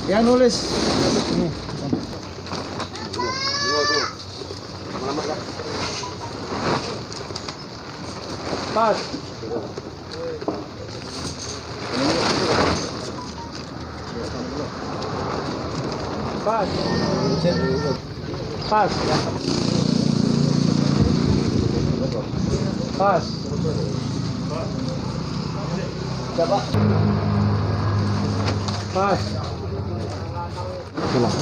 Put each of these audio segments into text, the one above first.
Yang nulis ini. Pas. Pas. Pas. Pas. Coba. Pas. Pulang.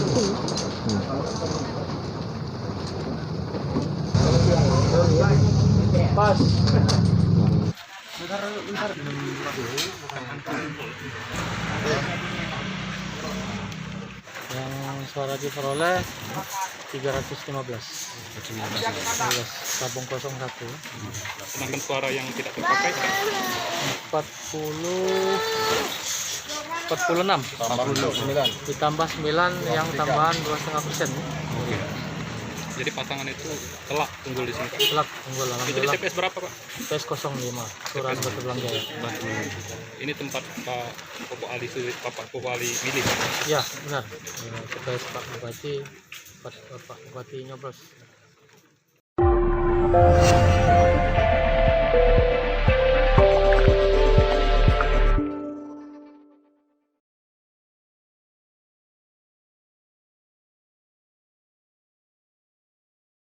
Pas. Bentar. Yang suara diperoleh 315. Tabung 01. Sedangkan suara yang tidak terpakai 46 ditambah 9 yang tambahan 2,5%. Oke. Jadi pasangan itu telak unggul di sini, Pak. Telak unggul Itu di alhamdulillah. TPS berapa, Pak? PS 05 Kelurahan Batu Belang Jaya. Ini tempat Pak Popo Ali Bapak Popo Ali milih. Ya benar. TPS Pak Bupati, Pak Bupati nyoblos.